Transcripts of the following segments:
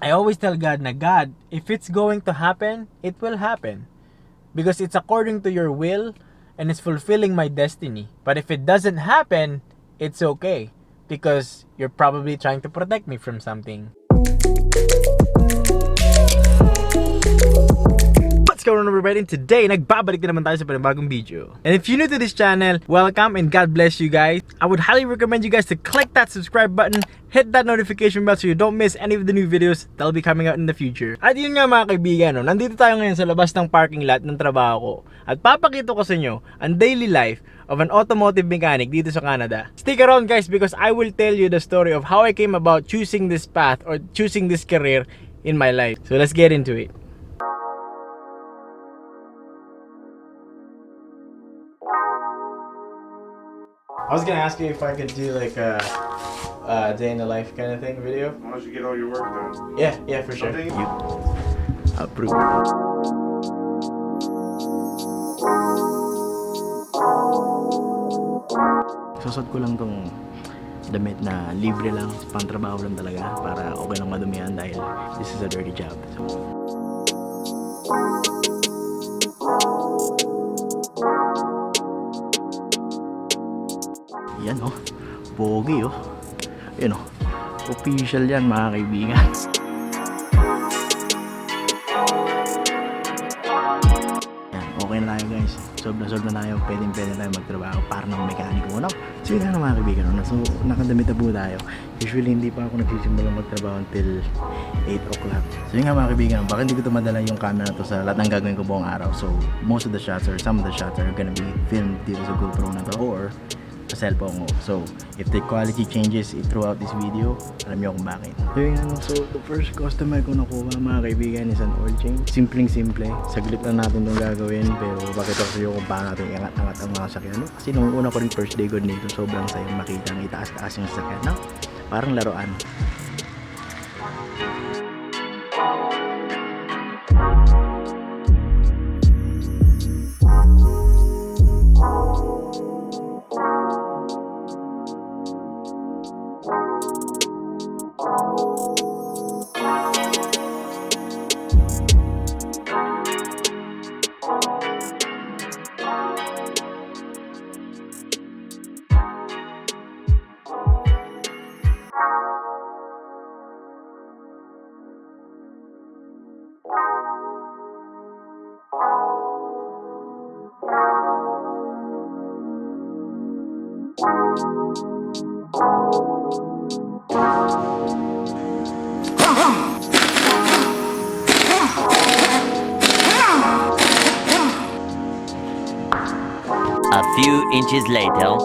I always tell God na, God, if it's going to happen, it will happen. Because it's according to your will and it's fulfilling my destiny. But if it doesn't happen, it's okay. Because you're probably trying to protect me from something. What's going on, everybody? Today, nagbabalik na naman tayo sa panibagong video. And if you're new to this channel, welcome and God bless you guys. I would highly recommend you guys to click that subscribe button, hit that notification bell so you don't miss any of the new videos that'll be coming out in the future. At yun nga mga kaibigan, no, nandito tayo ngayon sa labas ng parking lot ng trabaho ko. At papakita ko sa inyo ang daily life of an automotive mechanic dito sa Canada. Stick around guys because I will tell you the story of how I came about choosing this path or choosing this career in my life. So let's get into it. I was gonna ask you if I could do like a day in the life kind of thing video. Why don't you get all your work done? Yeah, for sure. Okay. You approve. Susot ko lang tong damit na libre lang, pang trabaho lang talaga para okay lang madumihan dahil this is a dirty job. So yan oh, pogi oh. Yan oh, official yan mga kaibigan. Yan, okay na tayo guys. Solve na tayo. Pwede tayo magtrabaho para ng mekaniko. No? So yun na mga kaibigan. No? So nakadamit na po tayo. Usually hindi pa ako nagsisimula magtrabaho until 8 o'clock. So yun nga mga kaibigan. Baka hindi ko ito madala yung camera na to sa lahat ng gagawin ko buong araw. So most of the shots or some of the shots are gonna be filmed dito sa GoPro na to or sa cellphone ko. So, if the quality changes throughout this video, alam niyo kung bakit. So, the first customer ko nakuha mga kaibigan is an oil change. Simpleng-simple. Saglit lang natin itong gagawin, pero bakit ako sa'yo kung paano natin iangat-angat ang mga sakyan. No? Kasi nung una ko rin first day ko dito, sobrang sayang makita ang itaas-taas yung sakyan. No? Parang laruan. A few inches later.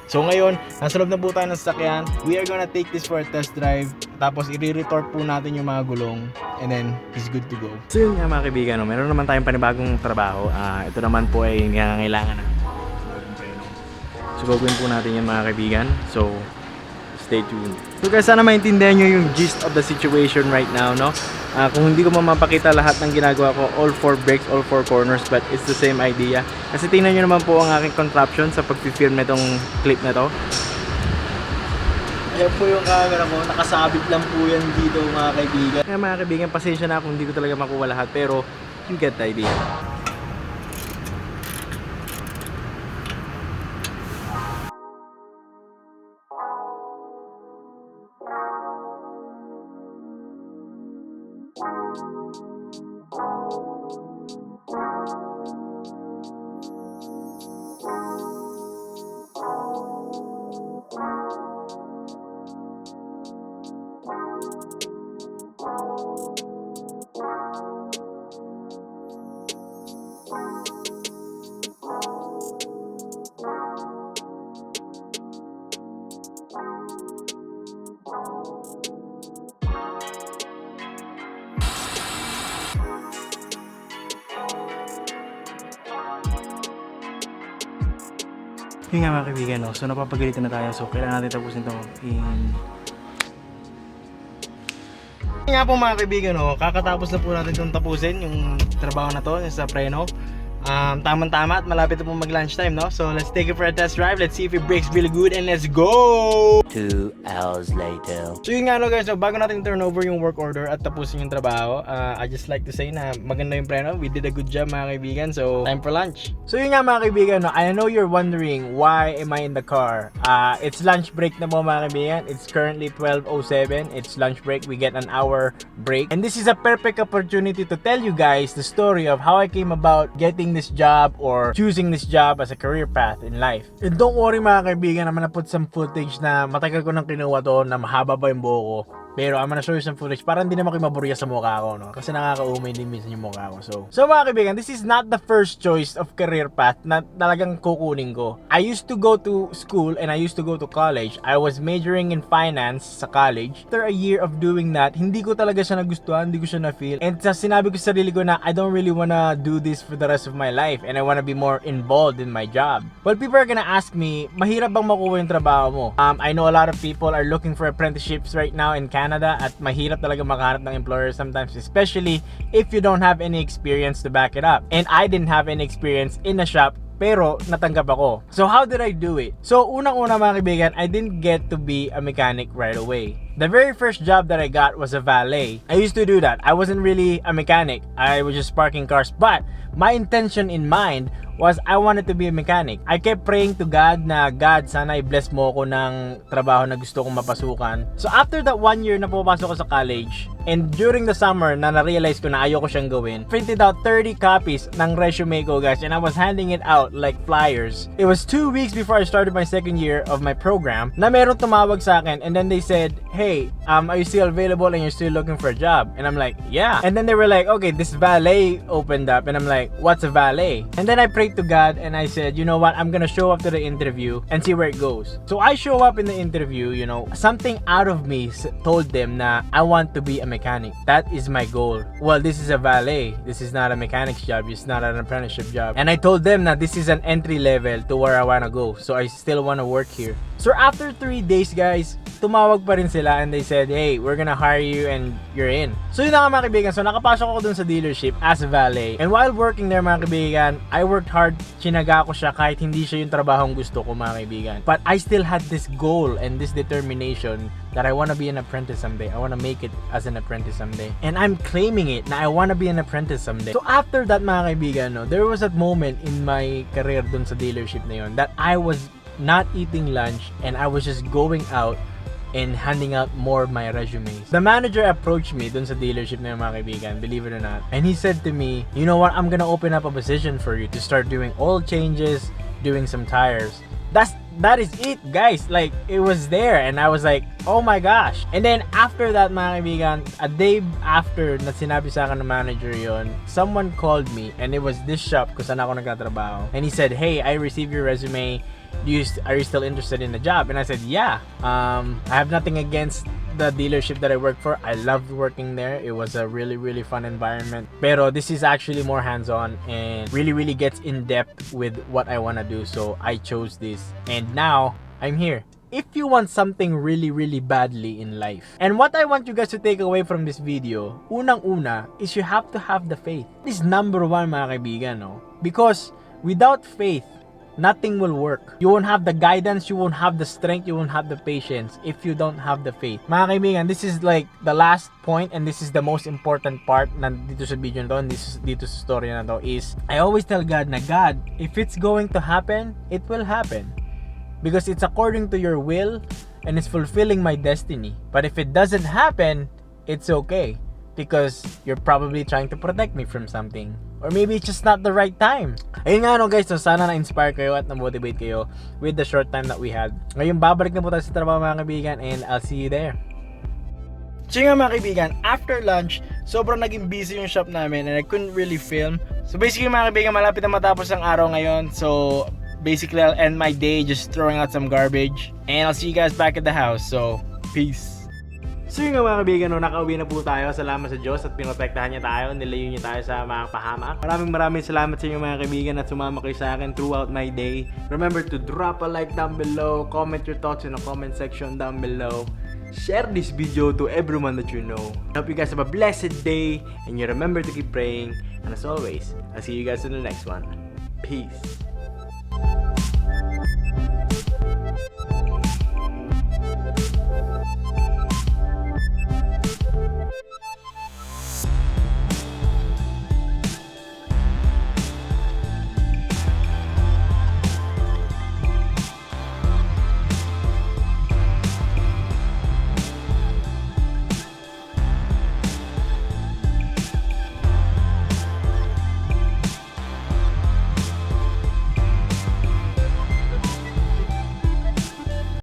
So ngayon, nasa loob na po tayo ng sasakyan. We are gonna take this for a test drive. Tapos i-retort po natin yung mga gulong. And then, it's good to go. So yun nga mga kaibigan, no? Meron naman tayong panibagong trabaho. Ito naman po ay nangangailangan na. So gagawin po natin yan mga kaibigan. So, stay tuned. So guys, sana maintindihan nyo yung gist of the situation right now, no? Kung hindi ko mapakita lahat ng ginagawa ko, all 4 breaks, all 4 corners, but it's the same idea. Kasi tingnan nyo naman po ang aking contraption sa pag-film nitong clip na to. Ayan po yung camera ko, nakasabit lang po yan dito mga kaibigan. Kaya mga kaibigan, pasensya na kung hindi ko talaga makuha lahat, pero you get the idea. Yun nga mga kaibigan, no? So napapagalitan na tayo, so kailangan natin tapusin ito in... Yun nga po mga kaibigan, no? Kakatapos na po natin itong tapusin yung trabaho na to sa preno. Tamang-tama at malapit na po mag-lunchtime, no? So let's take it for a test drive, let's see if it breaks really good, and let's go! 2 hours later. So yun nga no guys, so bago natin turn over yung work order at tapusin yung trabaho, I just like to say na maganda yung preno. We did a good job mga kaibigan, so time for lunch. So yun nga mga kaibigan, no, I know you're wondering why am I in the car. It's lunch break na po mga kaibigan. It's currently 12:07. It's lunch break. We get an hour break. And this is a perfect opportunity to tell you guys the story of how I came about getting this job or choosing this job as a career path in life. And don't worry mga kaibigan, I'm gonna put some footage na matagal ko nang kinuha to, na mahaba pa yung buhok ko. Pero I'm gonna show you some footage para hindi naman kayo maburya sa mukha ko, no? Kasi nakakaumay din minsan yung mukha ko. So mga kaibigan, this is not the first choice of career path na talagang kukunin ko. I used to go to school and I used to go to college. I was majoring in finance sa college. After a year of doing that, hindi ko talaga siya nagustuhan, hindi ko siya na-feel. And sa sinabi ko sa sarili ko na I don't really wanna do this for the rest of my life and I wanna be more involved in my job. Well, people are gonna ask me, mahirap bang makuha yung trabaho mo? I know a lot of people are looking for apprenticeships right now in Canada at mahirap talaga makahanap ng employer sometimes, especially if you don't have any experience to back it up. And I didn't have any experience in a shop, pero natanggap ako. So how did I do it? So unang-una mga kaibigan, I didn't get to be a mechanic right away. The very first job that I got was a valet. I used to do that. I wasn't really a mechanic. I was just parking cars. But my intention in mind was I wanted to be a mechanic. I kept praying to God na, God, sana i-bless mo ako ng trabaho na gusto kong mapasukan. So after that 1 year na pumapasok ko sa college, and during the summer na na-realize ko na ayoko siyang gawin, printed out 30 copies ng resume ko guys, and I was handing it out like flyers. It was 2 weeks before I started my second year of my program na meron tumawag sa akin, and then they said, hey, are you still available and you're still looking for a job? And I'm like, yeah. And then they were like, okay, this valet opened up, and I'm like, what's a valet? And then I prayed to God and I said, you know what, I'm gonna show up to the interview and see where it goes. So I show up in the interview, you know, something out of me told them na I want to be a mechanic. That is my goal. Well, this is a valet. This is not a mechanic's job. It's not an apprenticeship job. And I told them that this is an entry level to where I wanna go. So I still wanna work here. So after 3 days guys, tumawag pa rin sila and they said, hey, we're gonna hire you and you're in. So yun na nga mga kaibigan, so nakapasok ako dun sa dealership as a valet. And while working there mga kaibigan, I worked hard, chinaga ko siya kahit hindi siya yung trabahong gusto ko mga kaibigan. But I still had this goal and this determination that I wanna be an apprentice someday. I wanna make it as an apprentice someday. And I'm claiming it na I wanna be an apprentice someday. So after that mga kaibigan, no, there was a moment in my career dun sa dealership na yun that I was not eating lunch and I was just going out and handing out more of my resumes. The manager approached me dun sa dealership na yung mga kaibigan, believe it or not, and he said to me, you know what, I'm gonna open up a position for you to start doing oil changes, doing some tires. That is it guys, like it was there and I was like, oh my gosh. And then after that mga kaibigan, a day after na sinabi sa akin ng manager yon, someone called me and it was this shop kung saan ako nagtatrabaho, and he said, hey, I received your resume, are you still interested in the job? And I said, yeah. I have nothing against the dealership that I work for. I loved working there. It was a really fun environment. Pero this is actually more hands-on and really gets in depth with what I want to do. So I chose this and now I'm here. If you want something really badly in life, and what I want you guys to take away from this video, unang-una is you have to have the faith. This is number 1 mga kaibigan, no? Because without faith, nothing will work. You won't have the guidance, you won't have the strength, you won't have the patience if you don't have the faith. Mga kaibigan, this is like the last point and this is the most important part na dito sa video na to, dito sa story na to, is I always tell God na, God, if it's going to happen, it will happen. Because it's according to your will and it's fulfilling my destiny. But if it doesn't happen, it's okay. Because you're probably trying to protect me from something. Or maybe it's just not the right time. Ayun nga no guys, so sana na-inspire kayo at na-motivate kayo with the short time that we had. Ngayon babalik na po tayo sa trabaho mga kaibigan and I'll see you there. So yun nga mga kaibigan, after lunch, sobrang naging busy yung shop namin and I couldn't really film. So basically mga kaibigan, malapit na matapos ang araw ngayon. So basically I'll end my day just throwing out some garbage. And I'll see you guys back at the house. So, peace. So yun nga mga kaibigan, no, nakauwi na po tayo. Salamat sa Diyos at pinotektahan niya tayo. Nilayo niya tayo sa mga pahamak. Maraming salamat sa inyo mga kaibigan at sumama kayo sa akin throughout my day. Remember to drop a like down below. Comment your thoughts in the comment section down below. Share this video to everyone that you know. I hope you guys have a blessed day and you remember to keep praying. And as always, I'll see you guys in the next one. Peace.